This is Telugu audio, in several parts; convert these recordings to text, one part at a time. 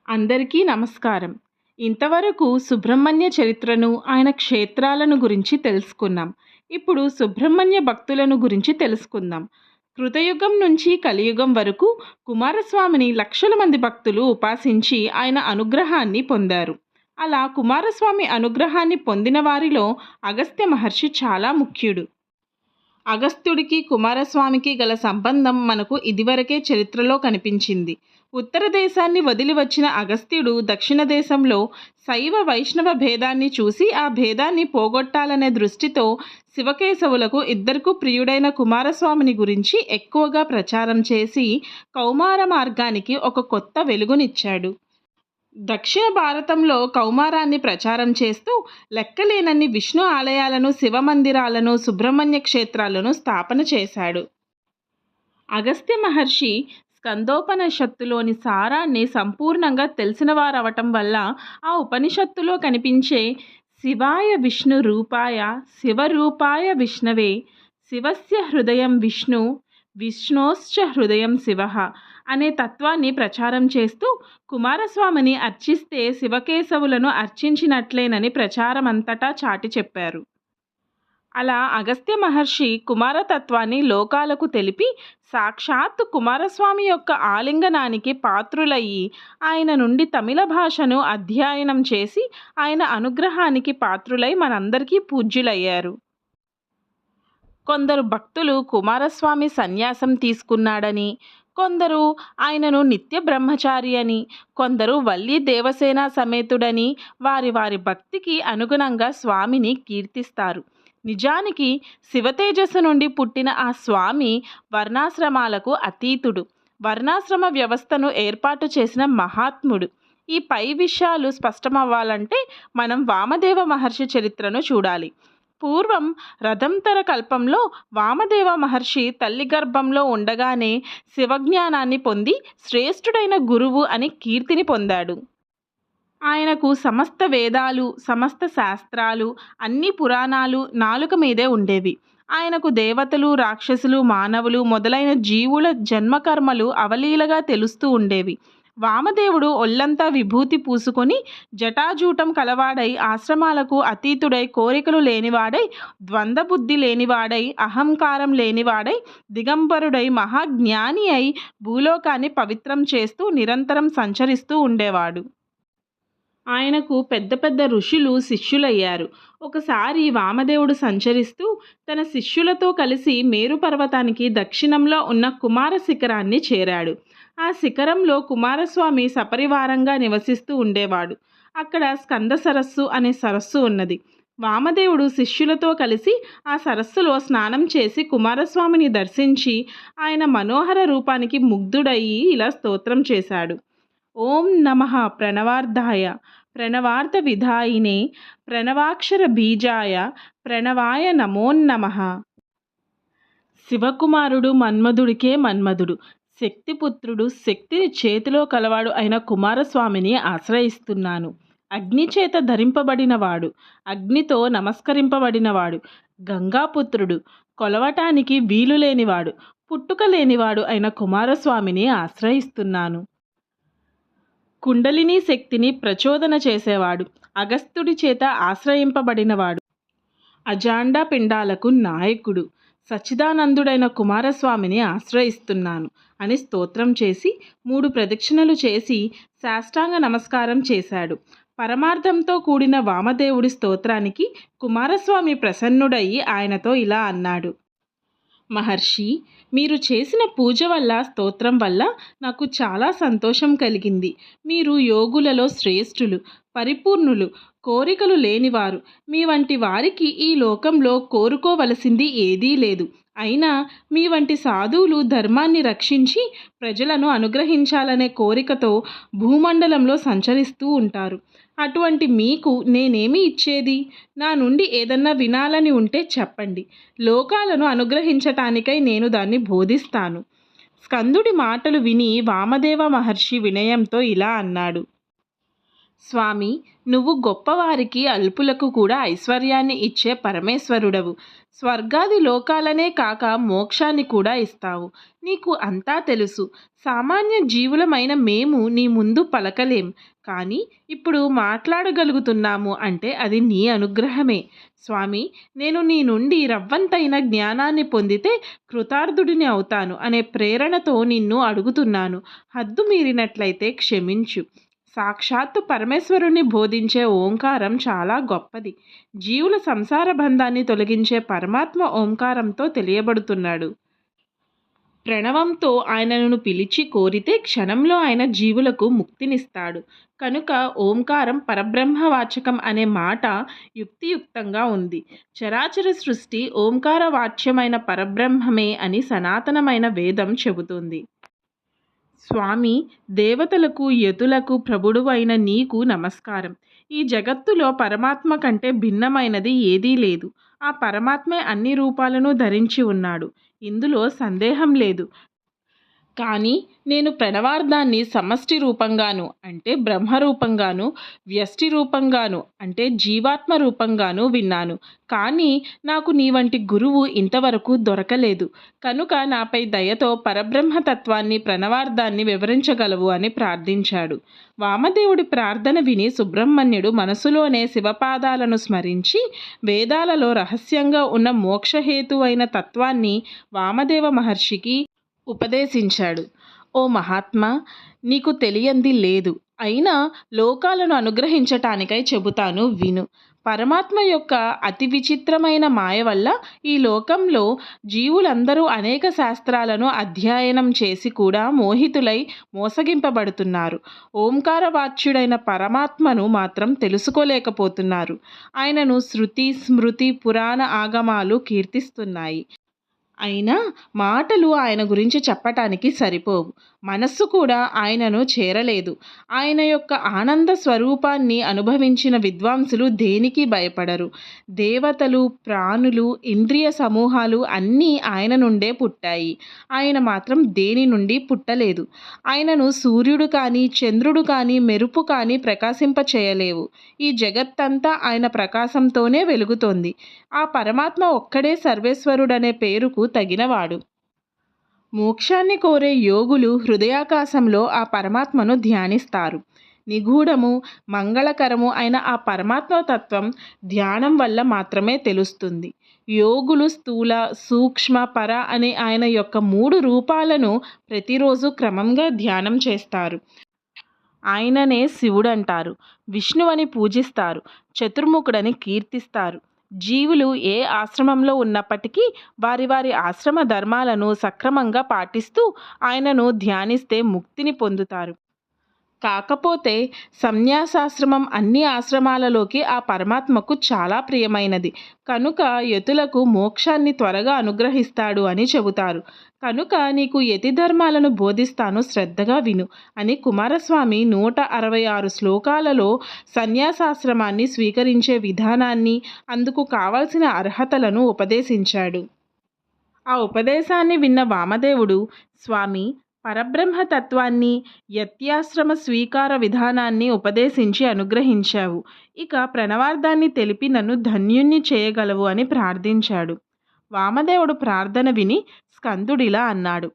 అందరికీ నమస్కారం. ఇంతవరకు సుబ్రహ్మణ్య చరిత్రను, ఆయన క్షేత్రాలను గురించి తెలుసుకున్నాం. ఇప్పుడు సుబ్రహ్మణ్య భక్తులను గురించి తెలుసుకుందాం. కృతయుగం నుంచి కలియుగం వరకు కుమారస్వామిని లక్షల మంది భక్తులు ఉపాసించి ఆయన అనుగ్రహాన్ని పొందారు. అలా కుమారస్వామి అనుగ్రహాన్ని పొందిన వారిలో అగస్త్య మహర్షి చాలా ముఖ్యుడు. అగస్త్యుడికి కుమారస్వామికి గల సంబంధం మనకు ఇదివరకే చరిత్రలో కనిపించింది. ఉత్తర దేశాన్ని వదిలి వచ్చిన అగస్త్యుడు దక్షిణ దేశంలో శైవ వైష్ణవ భేదాన్ని చూసి ఆ భేదాన్ని పోగొట్టాలనే దృష్టితో శివకేశవులకు ఇద్దరికూ ప్రియుడైన కుమారస్వామిని గురించి ఎక్కువగా ప్రచారం చేసి కౌమార మార్గానికి ఒక కొత్త వెలుగునిచ్చాడు. దక్షిణ భారతంలో కౌమారాన్ని ప్రచారం చేస్తూ లెక్కలేనన్ని విష్ణు ఆలయాలను, శివ మందిరాలను, సుబ్రహ్మణ్య క్షేత్రాలను స్థాపన చేశాడు. అగస్త్య మహర్షి స్కందోపనిషత్తులోని సారాన్ని సంపూర్ణంగా తెలిసినవారవటం వల్ల ఆ ఉపనిషత్తులో కనిపించే శివాయ విష్ణు రూపాయ శివరూపాయ విష్ణవే శివస్య హృదయం విష్ణు విష్ణోశ్చ హృదయం శివ అనే తత్వాన్ని ప్రచారం చేస్తూ కుమారస్వామిని అర్చిస్తే శివకేశవులను అర్చించినట్లేనని ప్రచారమంతటా చాటి చెప్పారు. అలా అగస్త్య మహర్షి కుమారతత్వాన్ని లోకాలకు తెలిపి సాక్షాత్తు కుమారస్వామి యొక్క ఆలింగనానికి పాత్రులయ్యి ఆయన నుండి తమిళ భాషను అధ్యయనం చేసి ఆయన అనుగ్రహానికి పాత్రులై మనందరికీ పూజ్యులయ్యారు. కొందరు భక్తులు కుమారస్వామి సన్యాసం తీసుకున్నాడని, కొందరు ఆయనను నిత్య బ్రహ్మచారి అని, కొందరు వల్లి దేవసేన సమేతుడని వారి వారి భక్తికి అనుగుణంగా స్వామిని కీర్తిస్తారు. నిజానికి శివతేజస్సు నుండి పుట్టిన ఆ స్వామి వర్ణాశ్రమాలకు అతీతుడు, వర్ణాశ్రమ వ్యవస్థను ఏర్పాటు చేసిన మహాత్ముడు. ఈ పై విషయాలు స్పష్టమవ్వాలంటే మనం వామదేవ మహర్షి చరిత్రను చూడాలి. పూర్వం రథంతర కల్పంలో వామదేవ మహర్షి తల్లి గర్భంలో ఉండగానే శివజ్ఞానాన్ని పొంది శ్రేష్ఠుడైన గురువు అని కీర్తిని పొందాడు. ఆయనకు సమస్త వేదాలు, సమస్త శాస్త్రాలు, అన్ని పురాణాలు నాలుక మీదే ఉండేవి. ఆయనకు దేవతలు, రాక్షసులు, మానవులు మొదలైన జీవుల జన్మకర్మలు అవలీలగా తెలుస్తూ ఉండేవి. వామదేవుడు ఒళ్ళంతా విభూతి పూసుకొని జటాజూటం కలవాడై, ఆశ్రమాలకు అతీతుడై, కోరికలు లేనివాడై, ద్వంద్వబుద్ధి లేనివాడై, అహంకారం లేనివాడై, దిగంబరుడై, మహాజ్ఞాని అయి భూలోకాన్ని పవిత్రం చేస్తూ నిరంతరం సంచరిస్తూ ఉండేవాడు. ఆయనకు పెద్ద పెద్ద ఋషులు శిష్యులయ్యారు. ఒకసారి వామదేవుడు సంచరిస్తూ తన శిష్యులతో కలిసి మేరు పర్వతానికి దక్షిణంలో ఉన్న కుమార శిఖరాన్ని చేరాడు. ఆ శిఖరంలో కుమారస్వామి సపరివారంగా నివసిస్తూ ఉండేవాడు. అక్కడ స్కంద సరస్సు అనే సరస్సు ఉన్నది. వామదేవుడు శిష్యులతో కలిసి ఆ సరస్సులో స్నానం చేసి కుమారస్వామిని దర్శించి ఆయన మనోహర రూపానికి ముగ్ధుడయ్యి ఇలా స్తోత్రం చేశాడు. ఓం నమః ప్రణవార్ధాయ ప్రణవార్థ విధాయినే ప్రణవాక్షర బీజాయ ప్రణవాయ నమోన్నమః. శివకుమారుడు మన్మధుడికే మన్మధుడు, శక్తిపుత్రుడు, శక్తిని చేతిలో కలవాడు అయిన కుమారస్వామిని ఆశ్రయిస్తున్నాను. అగ్ని చేత ధరింపబడినవాడు, అగ్నితో నమస్కరింపబడినవాడు, గంగాపుత్రుడు, కొలవటానికి వీలు లేనివాడు, పుట్టుక లేనివాడు అయిన కుమారస్వామిని ఆశ్రయిస్తున్నాను. కుండలిని శక్తిని ప్రచోదన చేసేవాడు, అగస్త్యుడి చేత ఆశ్రయింపబడినవాడు, అజాండ పిండాలకు నాయకుడు, సచ్చిదానందుడైన కుమారస్వామిని ఆశ్రయిస్తున్నాను అని స్తోత్రం చేసి 3 ప్రదక్షిణలు చేసి సాష్టాంగ నమస్కారం చేశాడు. పరమార్థంతో కూడిన వామదేవుడి స్తోత్రానికి కుమారస్వామి ప్రసన్నుడయ్యి ఆయనతో ఇలా అన్నాడు. మహర్షి, మీరు చేసిన పూజ వల్ల, స్తోత్రం వల్ల నాకు చాలా సంతోషం కలిగింది. మీరు యోగులలో శ్రేష్ఠులు, పరిపూర్ణులు, కోరికలు లేనివారు. మీ వంటి వారికి ఈ లోకంలో కోరుకోవలసింది ఏదీ లేదు. అయినా మీ వంటి సాధువులు ధర్మాన్ని రక్షించి ప్రజలను అనుగ్రహించాలనే కోరికతో భూమండలంలో సంచరిస్తూ ఉంటారు. అటువంటి మీకు నేనేమి ఇచ్చేది? నా నుండి ఏదన్నా వినాలని ఉంటే చెప్పండి. లోకాలను అనుగ్రహించటానికై నేను దాన్ని బోధిస్తాను. స్కందుడి మాటలు విని వామదేవ మహర్షి వినయంతో ఇలా అన్నాడు. స్వామి, నువ్వు గొప్పవారికి అల్పులకు కూడా ఐశ్వర్యాన్ని ఇచ్చే పరమేశ్వరుడవు. స్వర్గాది లోకాలనే కాక మోక్షాన్ని కూడా ఇస్తావు. నీకు అంతా తెలుసు. సామాన్య జీవులమైన మేము నీ ముందు పలకలేం. కానీ ఇప్పుడు మాట్లాడగలుగుతున్నాము అంటే అది నీ అనుగ్రహమే. స్వామి, నేను నీ నుండి రవ్వంతైన జ్ఞానాన్ని పొందితే కృతార్థుడిని అవుతాను అనే ప్రేరణతో నిన్ను అడుగుతున్నాను. హద్దు మీరినట్లయితే క్షమించు. సాక్షాత్తు పరమేశ్వరుని బోధించే ఓంకారం చాలా గొప్పది. జీవుల సంసార బంధాన్ని తొలగించే పరమాత్మ ఓంకారంతో తెలియబడుతున్నాడు. ప్రణవంతో ఆయనను పిలిచి కోరితే క్షణంలో ఆయన జీవులకు ముక్తినిస్తాడు. కనుక ఓంకారం పరబ్రహ్మవాచకం అనే మాట యుక్తియుక్తంగా ఉంది. చరాచర సృష్టి ఓంకార వాచ్యమైన పరబ్రహ్మమే అని సనాతనమైన వేదం చెబుతుంది. స్వామి, దేవతలకు యతులకు ప్రభుడువైన నీకు నమస్కారం. ఈ జగత్తులో పరమాత్మ కంటే భిన్నమైనది ఏదీ లేదు. ఆ పరమాత్మే అన్ని రూపాలను ధరించి ఉన్నాడు. ఇందులో సందేహం లేదు. కానీ నేను ప్రణవార్థాన్ని సమష్టి రూపంగాను అంటే బ్రహ్మరూపంగాను, వ్యష్టి రూపంగాను అంటే జీవాత్మ రూపంగాను విన్నాను. కానీ నాకు నీ వంటి గురువు ఇంతవరకు దొరకలేదు. కనుక నాపై దయతో పరబ్రహ్మతత్వాన్ని ప్రణవార్థాన్ని వివరించగలవు అని ప్రార్థించాడు. వామదేవుడి ప్రార్థన విని సుబ్రహ్మణ్యుడు మనసులోనే శివపాదాలను స్మరించి వేదాలలో రహస్యంగా ఉన్న మోక్షహేతువైన తత్వాన్ని వామదేవ మహర్షికి ఉపదేశించాడు. ఓ మహాత్మా, నీకు తెలియంది లేదు. అయినా లోకాలను అనుగ్రహించటానికై చెబుతాను విను. పరమాత్మ యొక్క అతి విచిత్రమైన మాయ వల్ల ఈ లోకంలో జీవులందరూ అనేక శాస్త్రాలను అధ్యయనం చేసి కూడా మోహితులై మోసగింపబడుతున్నారు. ఓంకార వాచ్యుడైన పరమాత్మను మాత్రం తెలుసుకోలేకపోతున్నారు. ఆయనను శృతి, స్మృతి, పురాణ ఆగమాలు కీర్తిస్తున్నాయి. అయినా మాటలు ఆయన గురించి చెప్పటానికి సరిపోవు. మనస్సు కూడా ఆయనను చేరలేదు. ఆయన యొక్క ఆనంద స్వరూపాన్ని అనుభవించిన విద్వాంసులు దేనికి భయపడరు. దేవతలు, ప్రాణులు, ఇంద్రియ సమూహాలు అన్నీ ఆయన నుండే పుట్టాయి. ఆయన మాత్రం దేని నుండి పుట్టలేదు. ఆయనను సూర్యుడు కానీ, చంద్రుడు కానీ, మెరుపు కానీ ప్రకాశింప చేయలేవు. ఈ జగత్తంతా ఆయన ప్రకాశంతోనే వెలుగుతోంది. ఆ పరమాత్మ ఒక్కడే సర్వేశ్వరుడనే పేరుకు తగినవాడు. మోక్షాన్ని కోరే యోగులు హృదయాకాశంలో ఆ పరమాత్మను ధ్యానిస్తారు. నిగూఢము, మంగళకరము అయిన ఆ పరమాత్మ తత్వం ధ్యానం వల్ల మాత్రమే తెలుస్తుంది. యోగులు స్థూల, సూక్ష్మ, పర అనే ఆయన యొక్క 3 రూపాలను ప్రతిరోజు క్రమంగా ధ్యానం చేస్తారు. ఆయననే శివుడంటారు. విష్ణువని పూజిస్తారు. చతుర్ముఖుడని కీర్తిస్తారు. జీవులు ఏ ఆశ్రమంలో ఉన్నప్పటికీ వారి వారి ఆశ్రమ ధర్మాలను సక్రమంగా పాటిస్తూ ఆయనను ధ్యానిస్తే ముక్తిని పొందుతారు. కాకపోతే సన్యాసాశ్రమం అన్ని ఆశ్రమాలలోకి ఆ పరమాత్మకు చాలా ప్రియమైనది. కనుక యతులకు మోక్షాన్ని త్వరగా అనుగ్రహిస్తాడు అని చెబుతారు. కనుక నీకు యతి ధర్మాలను బోధిస్తాను, శ్రద్ధగా విను అని కుమారస్వామి 166 శ్లోకాలలో సన్యాసాశ్రమాన్ని స్వీకరించే విధానాన్ని, అందుకు కావలసిన అర్హతలను ఉపదేశించాడు. ఆ ఉపదేశాన్ని విన్న వామదేవుడు, స్వామి, పరబ్రహ్మతత్వాన్ని, యత్యాశ్రమ స్వీకార విధానాన్ని ఉపదేశించి అనుగ్రహించావు. ఇక ప్రణవార్థాన్ని తెలిపి నన్ను ధన్యుణ్ణి చేయగలవు అని ప్రార్థించాడు. వామదేవుడు ప్రార్థన విని స్కందుడిలా అన్నాడు.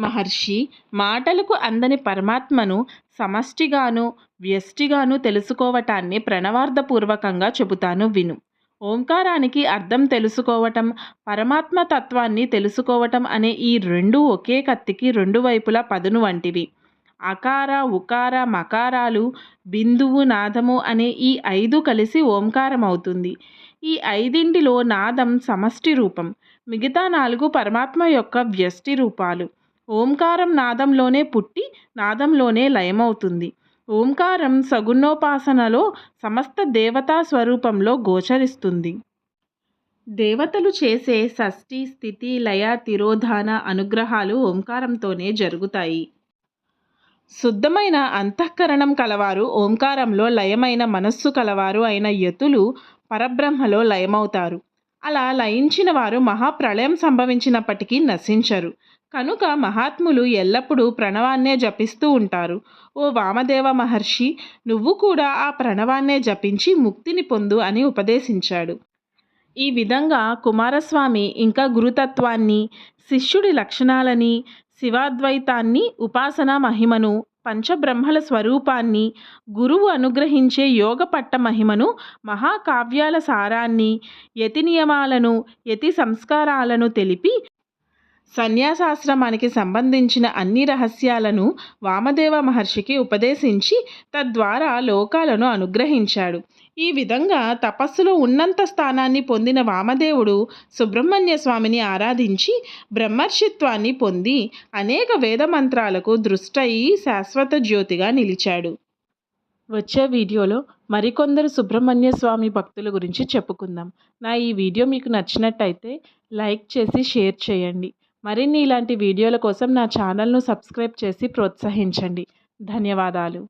మహర్షి, మాటలకు అందని పరమాత్మను సమష్టిగాను వ్యష్టిగాను తెలుసుకోవటాన్ని ప్రణవార్థపూర్వకంగా చెబుతాను విను. ఓంకారానికి అర్థం తెలుసుకోవటం, పరమాత్మ తత్వాన్ని తెలుసుకోవటం అనే ఈ 2 ఒకే కత్తికి 2 వైపులా పదును వంటివి. అకార, ఉకార, మకారాలు, బిందువు, నాదము అనే ఈ 5 కలిసి ఓంకారం అవుతుంది. ఈ 5లో నాదం సమష్టి రూపం, మిగతా 4 పరమాత్మ యొక్క వ్యష్టి రూపాలు. ఓంకారం నాదంలోనే పుట్టి నాదంలోనే లయమవుతుంది. ఓంకారం సగుణోపాసనలో సమస్త దేవతా స్వరూపంలో గోచరిస్తుంది. దేవతలు చేసే షష్ఠి, స్థితి, లయ, తిరోధాన అనుగ్రహాలు ఓంకారంతోనే జరుగుతాయి. శుద్ధమైన అంతఃకరణం కలవారు, ఓంకారంలో లయమైన మనస్సు కలవారు అయిన యతులు పరబ్రహ్మలో లయమవుతారు. అలా లయించిన వారు మహాప్రళయం సంభవించినప్పటికీ నశించరు. కనుక మహాత్ములు ఎల్లప్పుడూ ప్రణవాన్నే జపిస్తూ ఉంటారు. ఓ వామదేవ మహర్షి, నువ్వు కూడా ఆ ప్రణవాన్నే జపించి ముక్తిని పొందు అని ఉపదేశించాడు. ఈ విధంగా కుమారస్వామి ఇంకా గురుతత్వాన్ని, శిష్యుడి లక్షణాలని, శివాద్వైతాన్ని, ఉపాసనా మహిమను, పంచబ్రహ్మల స్వరూపాన్ని, గురువు అనుగ్రహించే యోగ పట్ట మహిమను, మహాకావ్యాల సారాన్ని, యతి నియమాలను, యతి సంస్కారాలను తెలిపి సన్యాసాశ్రమానికి సంబంధించిన అన్ని రహస్యాలను వామదేవ మహర్షికి ఉపదేశించి తద్వారా లోకాలను అనుగ్రహించాడు. ఈ విధంగా తపస్సులో ఉన్నంత స్థానాన్ని పొందిన వామదేవుడు సుబ్రహ్మణ్య స్వామిని ఆరాధించి బ్రహ్మర్షిత్వాన్ని పొంది అనేక వేద మంత్రాలకు దృష్టయి శాశ్వత జ్యోతిగా నిలిచాడు. వచ్చే వీడియోలో మరికొందరు సుబ్రహ్మణ్య స్వామి భక్తుల గురించి చెప్పుకుందాం. నా ఈ వీడియో మీకు నచ్చినట్టయితే లైక్ చేసి షేర్ చేయండి. మరిన్ని ఇలాంటి వీడియోల కోసం నా ఛానల్ను సబ్స్క్రైబ్ చేసి ప్రోత్సహించండి. ధన్యవాదాలు.